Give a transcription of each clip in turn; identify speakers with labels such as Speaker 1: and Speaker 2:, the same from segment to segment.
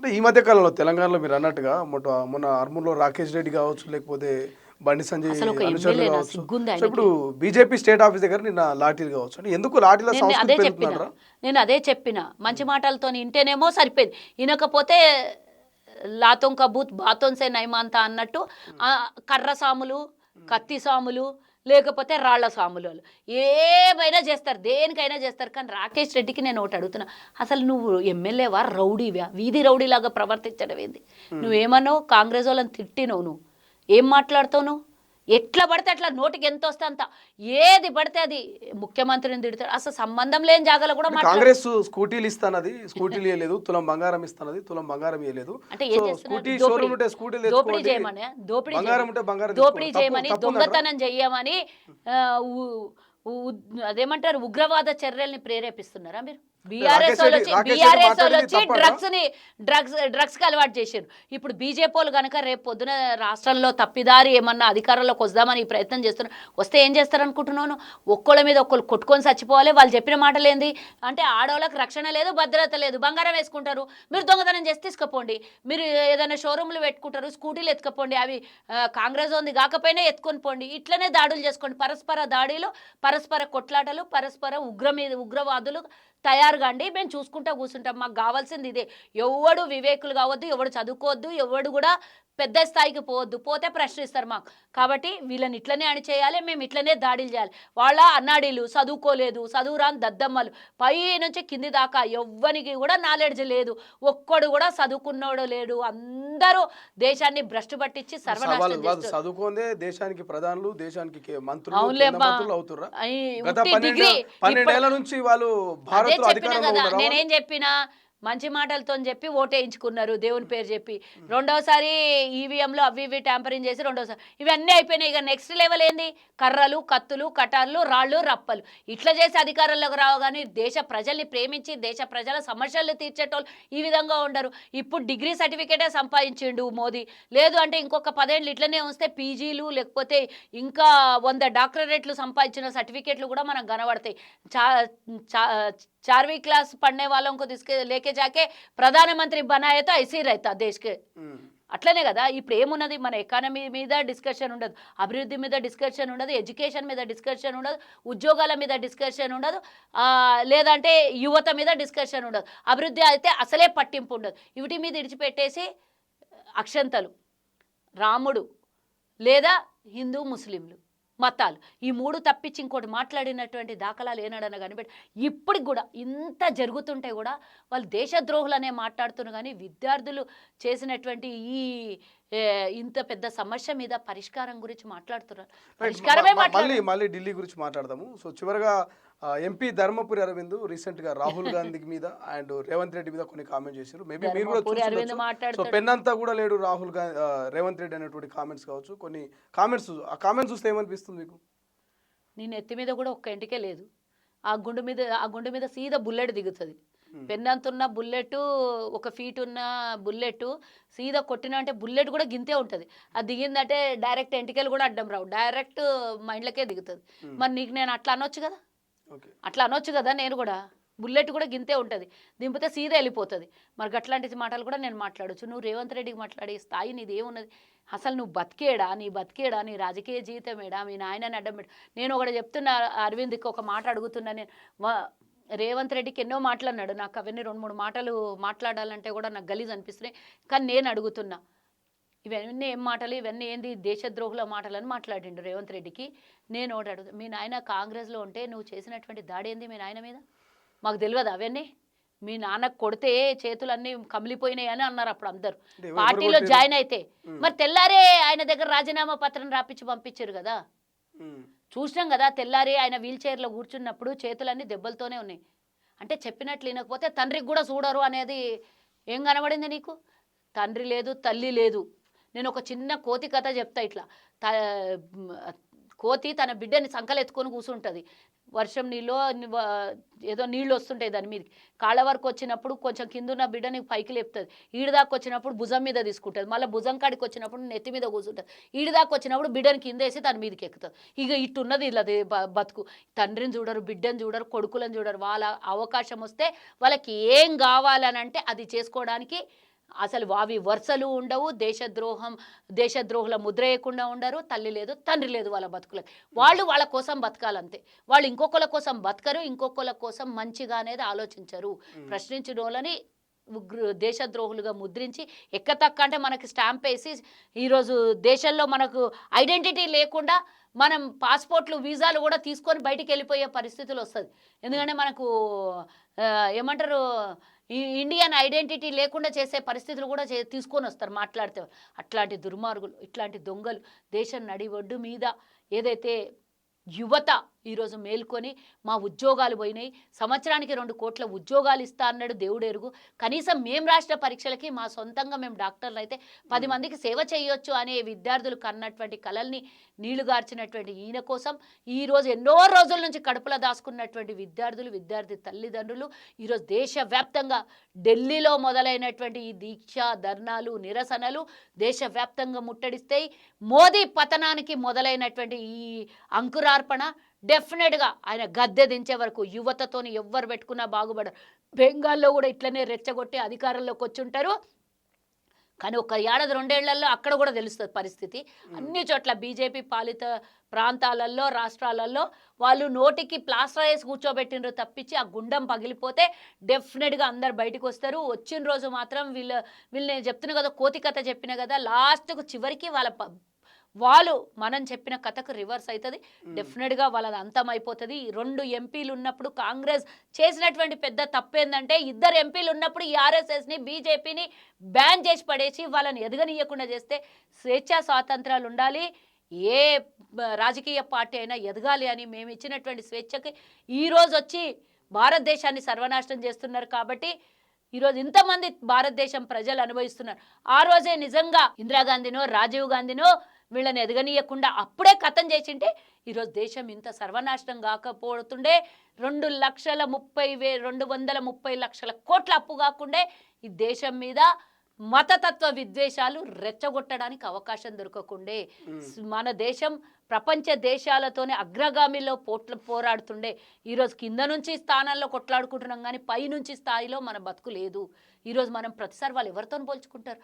Speaker 1: అంటే ఈ మధ్య కాలంలో తెలంగాణలో మీరు అన్నట్టుగా మొన్న ఆర్మూర్లో రాకేష్ రెడ్డి కావచ్చు, లేకపోతే బండి సంజయ్
Speaker 2: అసలు ఒక
Speaker 1: అనుచరులు
Speaker 2: ఎమ్మెల్యేనా
Speaker 1: కావచ్చు.
Speaker 2: సిగ్గుంది
Speaker 1: సో ఇప్పుడు
Speaker 2: ఆయనకి.
Speaker 1: బీజేపీ స్టేట్ ఆఫీస్ దగ్గర నిన్న లాఠీలు కావచ్చు. అంటే ఎందుకు లాఠీల
Speaker 2: నేను అదే
Speaker 1: సంస్కృతి
Speaker 2: చెప్పిన
Speaker 1: పెరుగుతున్నారా?
Speaker 2: నేను అదే చెప్పిన మంచి మాటలతో ఇంటేనేమో సరిపోయింది, వినకపోతే లాతోం కబూత్ బాతోన్ సే నైమాంతా అన్నట్టు కర్ర సాములు, కత్తి సాములు, లేకపోతే రాళ్ల సాములు వాళ్ళు ఏమైనా చేస్తారు, దేనికైనా చేస్తారు. కానీ రాకేష్ రెడ్డికి నేను ఒకటి అడుగుతున్నా, అసలు నువ్వు ఎమ్మెల్యేవా, రౌడీవా? వీధి రౌడీలాగా ప్రవర్తించడం ఏంది? నువ్వేమన్నావు? కాంగ్రెస్ వాళ్ళని తిట్టినవు, నువ్వు ఏం మాట్లాడుతావు? నువ్వు ఎట్లా పడితే అట్లా నోటికి ఎంత వస్తే అంత ఏది పడితే అది ముఖ్యమంత్రిని తిడతాడు. అసలు సంబంధం లేని జాగాలో కూడా
Speaker 1: కాంగ్రెస్ స్కూటీలు ఇస్తానది, స్కూటీలు ఇవ్వలేదు. తులం బంగారం ఇస్తానది, తులం బంగారం ఇవ్వలేదు.
Speaker 2: అంటే ఏం చేస్తున్నారు? దోపిడీ చేయమని, దోపిడీ చేయమని, దొంగతనం చెయ్యమని అదేమంటారు, ఉగ్రవాద చర్యల్ని ప్రేరేపిస్తున్నారా మీరు? బీఆర్ఎస్ వాళ్ళు వచ్చి డ్రగ్స్కి అలవాటు చేశారు. ఇప్పుడు బీజేపీ వాళ్ళు కనుక రేపు పొద్దున రాష్ట్రంలో తప్పిదారి ఏమన్నా అధికారంలోకి వద్దామని ప్రయత్నం చేస్తున్నారు. వస్తే ఏం చేస్తారు అనుకుంటున్నాను? ఒక్కళ్ళ మీద ఒక్కళ్ళు కొట్టుకొని చచ్చిపోవాలి. వాళ్ళు చెప్పిన మాటలు ఏంది అంటే, ఆడవాళ్ళకి రక్షణ లేదు, భద్రత లేదు, బంగారం వేసుకుంటారు, మీరు దొంగతనం చేసి తీసుకుపోండి, మీరు ఏదైనా షోరూమ్లు పెట్టుకుంటారు, స్కూటీలు ఎత్తుకపోండి, అవి కాంగ్రెస్ ఉంది కాకపోయినా ఎత్తుకొని పోండి, ఇట్లనే దాడులు చేసుకోండి. పరస్పర దాడిలు, పరస్పర కొట్లాటలు, పరస్పర ఉగ్రవాదులు తయారుగాండి, మేము చూసుకుంటా కూర్చుంటాం. మాకు కావాల్సింది ఇదే. ఎవడు వివేకులు కావద్దు, ఎవడు చదువుకోవద్దు, ఎవడు కూడా పెద్ద స్థాయికి పోవద్దు, పోతే ప్రశ్నిస్తారు మాకు. కాబట్టి వీళ్ళని ఇట్లనే అణిచేయాలి, మేము ఇట్లనే దాడులు చేయాలి. వాళ్ళ అన్నాడీలు చదువుకోలేదు, చదువురాని దద్దమ్మలు, పై నుంచి కింది దాకా ఎవ్వనికి కూడా నాలెడ్జ్ లేదు, ఒక్కడు కూడా చదువుకున్నోడు లేడు. అందరూ దేశాన్ని భ్రష్టు పట్టించి సర్వనాశనం చేస్తారు.
Speaker 1: చదువుకోందే దేశానికి ప్రధానులు, దేశానికి మంత్రులు అవుతుర్రా. నుంచి వాళ్ళు
Speaker 2: నేనేం చెప్పినా, మంచి మాటలతో చెప్పి ఓటేయించుకున్నారు దేవుని పేరు చెప్పి. రెండోసారి ఈవీఎంలో అవి ఇవి ట్యాంపరింగ్ చేసి రెండోసారి ఇవన్నీ అయిపోయినాయి. ఇక నెక్స్ట్ లెవెల్ ఏంది? కర్రలు, కత్తులు, కటార్లు, రాళ్ళు, రప్పలు ఇట్లా చేసి అధికారంలోకి రావు. కానీ దేశ ప్రజల్ని ప్రేమించి దేశ ప్రజల సమస్యలు తీర్చేటోళ్ళు ఈ విధంగా ఉండరు. ఇప్పుడు డిగ్రీ సర్టిఫికేటే సంపాదించిండు మోదీ. లేదు అంటే ఇంకొక 10 ఏళ్ళు ఇట్లనే వస్తే పీజీలు, లేకపోతే ఇంకా 100 డాక్టరేట్లు సంపాదించిన సర్టిఫికేట్లు కూడా మనకు కనబడతాయి. 4वीं क्लास पढ़ने वालों को लेके जाके ప్రధానమంత్రి बनाए तो ऐसे ही रहता देश के. అట్లనే కదా ఇప్పుడు ఏమున్నది? మన ఎకానమీ మీద డిస్కషన్ ఉండదు, అభివృద్ధి మీద డిస్కషన్ ఉండదు, ఎడ్యుకేషన్ మీద డిస్కషన్ ఉండదు, ఉద్యోగాల మీద డిస్కషన్ ఉండదు, లేదంటే యువత మీద డిస్కషన్ ఉండదు. అభివృద్ధి అయితే అసలే పట్టింపు ఉండదు. వీటి మీద ఇడిచిపెట్టేసి అక్షంతలు, రాముడు లేదా హిందూ ముస్లింలు మతాలు, ఈ 3 తప్పించి ఇంకోటి మాట్లాడినటువంటి దాఖలాలు ఏనాడన్నా కనిపెట్టి. ఇప్పటికి కూడా ఇంత జరుగుతుంటే కూడా వాళ్ళు దేశద్రోహులనే మాట్లాడుతున్నారు. కానీ విద్యార్థులు చేసినటువంటి ఈ ఇంత పెద్ద సమస్య మీద పరిష్కారం గురించి మాట్లాడుతున్నారు. పరిష్కారమే
Speaker 1: మళ్ళీ ఢిల్లీ గురించి మాట్లాడదాము. సో చివరిగా ఎంపీ ధర్మపురి అరవింద్ రీసెంట్ గా రాహుల్ గాంధీ మీద అండ్ రేవంత్ రెడ్డి మీద కొన్ని కామెంట్స్ చేశారు. మేబీ మీరు కూడా చూడొచ్చు. సో పెన్నంతా కూడా లేడు రాహుల్ గాంధీ, రేవంత్ రెడ్డి అనేటువంటి కామెంట్స్ కావచ్చు, కొన్ని కామెంట్స్. ఆ కామెంట్స్ చూస్తే ఏమనిపిస్తుంది మీకు?
Speaker 2: నేను ఎత్తి మీద కూడా ఒక్క ఇంటికే లేదు. ఆ గుండు మీద సీదా బుల్లెట్ దిగుతుంది. పెన్నంతున్న బుల్లెట్, 1 ఫీట్ ఉన్న బుల్లెట్ సీదా కొట్టిన అంటే బుల్లెట్ కూడా గింతే ఉంటుంది. అది దిగిందంటే డైరెక్ట్ ఎంటికలు కూడా అడ్డం రావు, డైరెక్ట్ మైండ్లకే దిగుతుంది. మరి నీకు నేను అట్లా అనొచ్చు కదా, నేను కూడా బుల్లెట్ కూడా గింతే ఉంటుంది, దింపితే సీదా వెళ్ళిపోతుంది. మరి అట్లాంటి మాటలు కూడా నేను మాట్లాడచ్చు. నువ్వు రేవంత్ రెడ్డికి మాట్లాడే స్థాయి నీది ఏమున్నది? అసలు నువ్వు బతికేడా, నీ రాజకీయ జీవితమేడా, మీ నాయనని అడ్డం పెట్టు. నేను ఒకటి చెప్తున్నా, అరవింద్కి ఒక మాట అడుగుతున్నా నేను. రేవంత్ రెడ్డికి ఎన్నో మాటలు అన్నాడు, నాకు అవన్నీ 2-3 మాటలు మాట్లాడాలంటే కూడా నాకు గలీజ్ అనిపిస్తున్నాయి. కానీ నేను అడుగుతున్నా, ఇవన్నీ ఏం మాటలు, ఇవన్నీ ఏంది దేశద్రోహుల మాటలని మాట్లాడిండు రేవంత్ రెడ్డికి. నేను ఒకటి అడుగుతా, మీ నాయన కాంగ్రెస్లో ఉంటే నువ్వు చేసినటువంటి దాడి ఏంది మీ నాయన మీద? మాకు తెలియదు అవన్నీ? మీ నాన్నకు కొడితే చేతులన్నీ కమిలిపోయినాయి అని అన్నారు అప్పుడు అందరు పార్టీలో జాయిన్ అయితే. మరి తెల్లారే ఆయన దగ్గర రాజీనామా పత్రం రాపించి పంపించారు కదా, చూసినాం కదా. తెల్లారి ఆయన వీల్ చైర్లో కూర్చున్నప్పుడు చేతులన్నీ దెబ్బలతోనే ఉన్నాయి. అంటే చెప్పినట్లు వినకపోతే తండ్రికి కూడా చూడరు అనేది ఏం కనబడింది నీకు? తండ్రి లేదు, తల్లి లేదు. నేను ఒక చిన్న కోతి కథ చెప్తా. ఇట్లా కోతి తన బిడ్డని సంకలెత్తుకొని కూర్చుంటుంది. వర్షం నీళ్ళు ఏదో నీళ్ళు వస్తుంటాయి దాని మీదకి. కాళ్ళ వరకు వచ్చినప్పుడు కొంచెం కిందున్న బిడ్డని పైకి లేపుతుంది. ఈడిదాకా వచ్చినప్పుడు భుజం మీద తీసుకుంటుంది. మళ్ళీ భుజం కాడికి వచ్చినప్పుడు నెత్తి మీద కూర్చుంటుంది. ఈడిదాకా వచ్చినప్పుడు బిడ్డని కిందేసి దాని మీదకి ఎక్కుతుంది. ఇక ఇట్టున్నది ఇలా బతుకు. తండ్రిని చూడరు, బిడ్డని చూడరు, కొడుకులను చూడరు. వాళ్ళ అవకాశం వస్తే వాళ్ళకి ఏం కావాలని అంటే అది చేసుకోవడానికి అసలు వావి వరుసలు ఉండవు, దేశద్రోహుల ముద్ర వేయకుండా ఉండరు, తల్లి లేదు తండ్రి లేదు వాళ్ళ బతుకులకి. వాళ్ళు వాళ్ళ కోసం బతకాలంతే. వాళ్ళు ఇంకొకళ్ళ కోసం బతకరు, ఇంకొకళ్ళ కోసం మంచిగా అనేది ఆలోచించరు. ప్రశ్నించిన వాళ్ళని దేశద్రోహులుగా ముద్రించి ఎక్కతక్క అంటే మనకి స్టాంప్ వేసి ఈరోజు దేశంలో మనకు ఐడెంటిటీ లేకుండా మనం పాస్పోర్ట్లు వీసాలు కూడా తీసుకొని బయటికి వెళ్ళిపోయే పరిస్థితులు వస్తుంది. ఎందుకంటే మనకు ఏమంటారు ఇండియన్ ఐడెంటిటీ లేకుండా చేసే పరిస్థితులు కూడా తీసుకొని వస్తారు మాట్లాడితే. అట్లాంటి దుర్మార్గులు, ఇట్లాంటి దొంగలు దేశం నడి ఒడ్డు మీద ఏదైతే యువత ఈరోజు మేల్కొని మా ఉద్యోగాలు పోయినాయి, సంవత్సరానికి 2 కోట్ల ఉద్యోగాలు ఇస్తా అన్నాడు దేవుడు ఎరుగు, కనీసం మేము రాష్ట్ర పరీక్షలకి మా సొంతంగా మేము డాక్టర్లు అయితే 10 మందికి సేవ చేయొచ్చు అనే విద్యార్థులు కన్నటువంటి కలల్ని నీళ్లుగార్చినటువంటి ఈయన కోసం ఈరోజు ఎన్నో రోజుల నుంచి కడుపులో దాచుకున్నటువంటి విద్యార్థి తల్లిదండ్రులు ఈరోజు దేశవ్యాప్తంగా ఢిల్లీలో మొదలైనటువంటి ఈ దీక్ష ధర్నాలు నిరసనలు దేశవ్యాప్తంగా ముట్టడిస్తాయి. మోదీ పతనానికి మొదలైనటువంటి ఈ అంకురార్పణ డెఫినెట్గా ఆయన గద్దె దించే వరకు యువతతోని ఎవ్వరు పెట్టుకున్నా బాగుపడరు. బెంగాల్లో కూడా ఇట్లనే రెచ్చగొట్టి అధికారంలోకి వచ్చి ఉంటారు. కానీ ఒక ఏడాది 2 ఏళ్లలో అక్కడ కూడా తెలుస్తుంది పరిస్థితి. అన్ని చోట్ల బీజేపీ పాలిత ప్రాంతాలలో రాష్ట్రాలలో వాళ్ళు నోటికి ప్లాస్టర్ వేసి కూర్చోబెట్టినరు తప్పించి ఆ గుండం పగిలిపోతే డెఫినెట్గా అందరు బయటకు వస్తారు. వచ్చిన రోజు మాత్రం వీళ్ళు నేను చెప్తున్నా కదా, కోతి కథ చెప్పిన కదా, లాస్ట్కు చివరికి వాళ్ళు మనం చెప్పిన కథకు రివర్స్ అవుతుంది. డెఫినెట్గా వాళ్ళది అంతం అయిపోతుంది. 2 ఎంపీలు ఉన్నప్పుడు కాంగ్రెస్ చేసినటువంటి పెద్ద తప్పు ఏంటంటే 2 ఎంపీలు ఉన్నప్పుడు ఈ ఆర్ఎస్ఎస్ని బీజేపీని బ్యాన్ చేసి పడేసి వాళ్ళని ఎదగనీయకుండా చేస్తే స్వేచ్ఛా స్వాతంత్రాలు ఉండాలి, ఏ రాజకీయ పార్టీ అయినా ఎదగాలి అని మేము ఇచ్చినటువంటి స్వేచ్ఛకి ఈరోజు వచ్చి భారతదేశాన్ని సర్వనాశనం చేస్తున్నారు. కాబట్టి ఈరోజు ఇంతమంది భారతదేశం ప్రజలు అనుభవిస్తున్నారు. ఆ రోజే నిజంగా ఇందిరాగాంధీనో రాజీవ్ గాంధీనో వీళ్ళని ఎదగనీయకుండా అప్పుడే కథం చేసింటే ఈరోజు దేశం ఇంత సర్వనాశనం కాకపోతుండే. 230 లక్షల కోట్ల అప్పు కాకుండే ఈ దేశం మీద మతతత్వ విద్వేషాలు రెచ్చగొట్టడానికి అవకాశం దొరకకుండే. మన దేశం ప్రపంచ దేశాలతోనే అగ్రగామిలో పోరాడుతుండే. ఈరోజు కింద నుంచి స్థానాల్లో కొట్లాడుకుంటున్నాం కానీ పైనుంచి స్థాయిలో మన బతుకు లేదు. ఈరోజు మనం ప్రతిసారి వాళ్ళు ఎవరితో పోల్చుకుంటారు?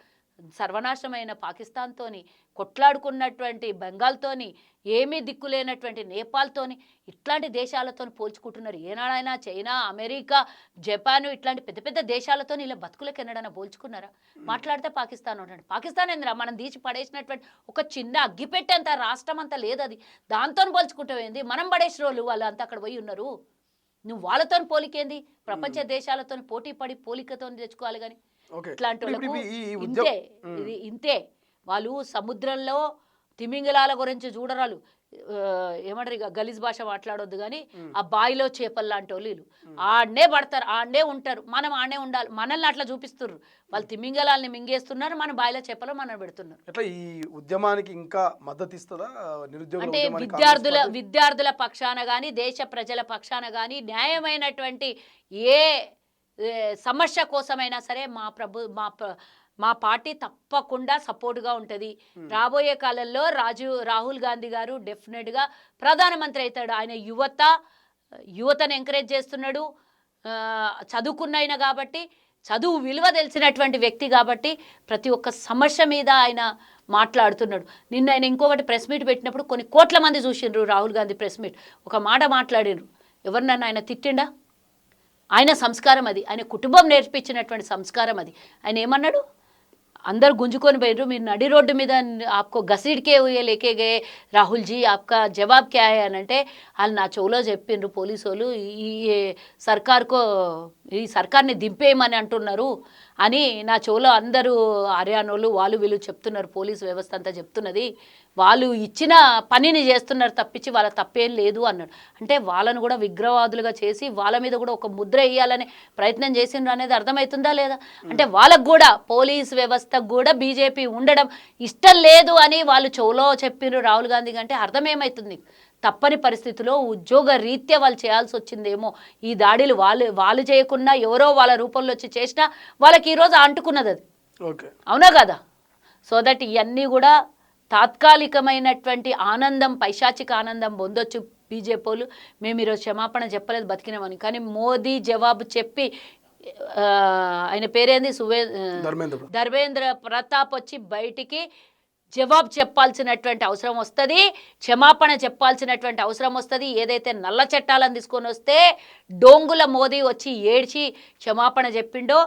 Speaker 2: సర్వనాశనమైన పాకిస్తాన్తోని, కొట్లాడుకున్నటువంటి బెంగాల్తోని, ఏమీ దిక్కులేనటువంటి నేపాల్తోని, ఇట్లాంటి దేశాలతో పోల్చుకుంటున్నారు. ఏనాడైనా చైనా, అమెరికా, జపాన్ ఇట్లాంటి పెద్ద పెద్ద దేశాలతో ఇలా బతుకులకు ఎన్నడైనా పోల్చుకున్నారా? మాట్లాడితే పాకిస్తాన్ ఉంటాడు. పాకిస్తాన్ ఏందిరా మనం తీసి పడేసినటువంటి ఒక చిన్న అగ్గిపెట్టేంత రాష్ట్రం అంతా లేదు. అది దాంతో పోల్చుకుంటావేంది? మనం పడేసిన రోజులు వాళ్ళు అంతా అక్కడ పోయి ఉన్నారు. నువ్వు వాళ్ళతో పోలికేంది? ప్రపంచ దేశాలతో పోటీ పడి పోలికతో తెచ్చుకోవాలి. కానీ ఇట్లాంటి వాళ్ళకు ఇంతే. వాళ్ళు సముద్రంలో తిమింగలాల గురించి చూడరాలు, ఏమంటారు ఇక గలీజ్ భాష మాట్లాడొద్దు కానీ ఆ బాయిలో చేపలు లాంటి వాళ్ళు ఆడనే పడతారు, ఆడనే ఉంటారు. మనం ఆడనే ఉండాలి. మనల్ని అట్లా చూపిస్తున్నారు. వాళ్ళు తిమింగలాల్ని మింగేస్తున్నారు, మన బాయిలో చేపలు మనం పెడుతున్నారు.
Speaker 1: అట్లా ఈ ఉద్యమానికి ఇంకా మద్దతు ఇస్తుందా నిరుద్యోగ?
Speaker 2: అంటే విద్యార్థుల పక్షాన కానీ దేశ ప్రజల పక్షాన కానీ న్యాయమైనటువంటి ఏ సమస్య కోసమైనా సరే మా పార్టీ తప్పకుండా సపోర్ట్గా ఉంటుంది. రాబోయే కాలంలో రాహుల్ గాంధీ గారు డెఫినెట్గా ప్రధానమంత్రి అవుతాడు. ఆయన యువతను ఎంకరేజ్ చేస్తున్నాడు. చదువుకున్న కాబట్టి, చదువు విలువ తెలిసినటువంటి వ్యక్తి కాబట్టి ప్రతి ఒక్క సమస్య మీద ఆయన మాట్లాడుతున్నాడు. నిన్న ఆయన ఇంకొకటి ప్రెస్ మీట్ పెట్టినప్పుడు కొన్ని కోట్ల మంది చూసిండ్రు రాహుల్ గాంధీ ప్రెస్ మీట్. ఒక మాట మాట్లాడినరు. ఎవరినన్నా ఆయన తిట్టిండా? ఆయన సంస్కారం అది, ఆయన కుటుంబం నేర్పించినటువంటి సంస్కారం అది. ఆయన ఏమన్నాడు? अंदर गुंजुకొని పోయినరు మీరు నడి రోడ్డు మీద आपको घसीट के हुए लेके गए राहुल जी आपका जवाब क्या है అంటే వాళ్ళు నా చెవులో చెప్పిండ్రు పోలీసు వాళ్ళు ఈ సర్కార్ని దింపేయమని అంటున్నారు అని నా చెవులో అందరూ హర్యానాలు వాళ్ళు వీళ్ళు చెప్తున్నారు. పోలీసు వ్యవస్థ అంతా చెప్తున్నది వాళ్ళు ఇచ్చిన పనిని చేస్తున్నారు తప్పించి వాళ్ళ తప్పేం లేదు అన్నాడు. అంటే వాళ్ళను కూడా విగ్రహవాదులుగా చేసి వాళ్ళ మీద కూడా ఒక ముద్ర వేయాలనే ప్రయత్నం చేసిండ్రు అనేది అర్థమవుతుందా లేదా? అంటే వాళ్ళకు కూడా పోలీసు వ్యవస్థకు కూడా బీజేపీ ఉండడం ఇష్టం లేదు అని వాళ్ళు చెవులో చెప్పిండ్రు రాహుల్ గాంధీ అంటే అర్థమేమవుతుంది? తప్పని పరిస్థితిలో ఉద్యోగ రీత్యా వాళ్ళు చేయాల్సి వచ్చిందేమో. ఈ దాడులు వాళ్ళు చేయకుండా ఎవరో వాళ్ళ రూపంలో వచ్చి చేసినా వాళ్ళకి ఈరోజు అంటుకున్నది అది. అవునా కదా? సో దట్ ఇవన్నీ కూడా తాత్కాలికమైనటువంటి ఆనందం, పైశాచిక ఆనందం పొందొచ్చు బీజేపీ వాళ్ళు. మేము ఈరోజు క్షమాపణ చెప్పలేదు బతికినామని, కానీ మోదీ జవాబు చెప్పి ఆయన పేరేంది
Speaker 1: ధర్మేంద్ర
Speaker 2: ధర్మేంద్ర ప్రతాప్ వచ్చి బయటికి జవాబు చెప్పాల్సినటువంటి అవసరం వస్తుంది, క్షమాపణ చెప్పాల్సినటువంటి అవసరం వస్తుంది. ఏదైతే నల్ల చట్టాలను తీసుకొని వస్తే డోంగుల మోదీ వచ్చి ఏడ్చి క్షమాపణ చెప్పిండో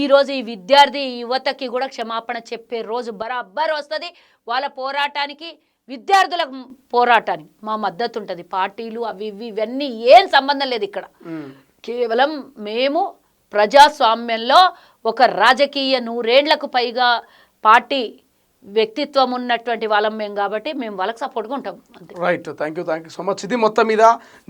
Speaker 2: ఈరోజు ఈ విద్యార్థి యువతకి కూడా క్షమాపణ చెప్పే రోజు బరాబర్ వస్తుంది. వాళ్ళ పోరాటానికి, విద్యార్థుల పోరాటానికి మా మద్దతు ఉంటుంది. పార్టీలు అవి ఇవన్నీ ఏం సంబంధం లేదు. ఇక్కడ కేవలం మేము ప్రజాస్వామ్యంలో ఒక రాజకీయ 100 ఏళ్లకు పైగా పార్టీ వ్యక్తిత్వం ఉన్నటువంటి వాళ్ళం మేము కాబట్టి మేము వాళ్ళకి సపోర్ట్గా ఉంటాం.
Speaker 1: Right, thank you so much. ఇది మొత్తం మీద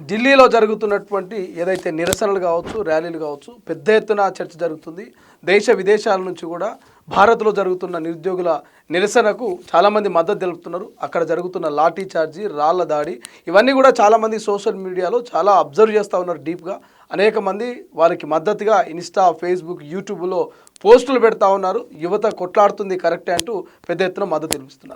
Speaker 1: ఢిల్లీలో జరుగుతున్నటువంటి ఏదైతే నిరసనలు కావచ్చు, ర్యాలీలు కావచ్చు, పెద్ద ఎత్తున చర్చ జరుగుతుంది. దేశ విదేశాల నుంచి కూడా భారత్లో జరుగుతున్న నిరుద్యోగుల నిరసనకు చాలామంది మద్దతు తెలుపుతున్నారు. అక్కడ జరుగుతున్న లాఠీ చార్జీ, రాళ్ల దాడి, ఇవన్నీ కూడా చాలామంది సోషల్ మీడియాలో చాలా అబ్జర్వ్ చేస్తూ ఉన్నారు డీప్గా. అనేక మంది వారికి మద్దతుగా ఇన్స్టా, ఫేస్బుక్, యూట్యూబ్లో పోస్టులు పెడతా ఉన్నారు. యువత కొట్లాడుతుంది కరెక్టే అంటూ పెద్ద ఎత్తున మద్దతు తెలుపుతున్నారు.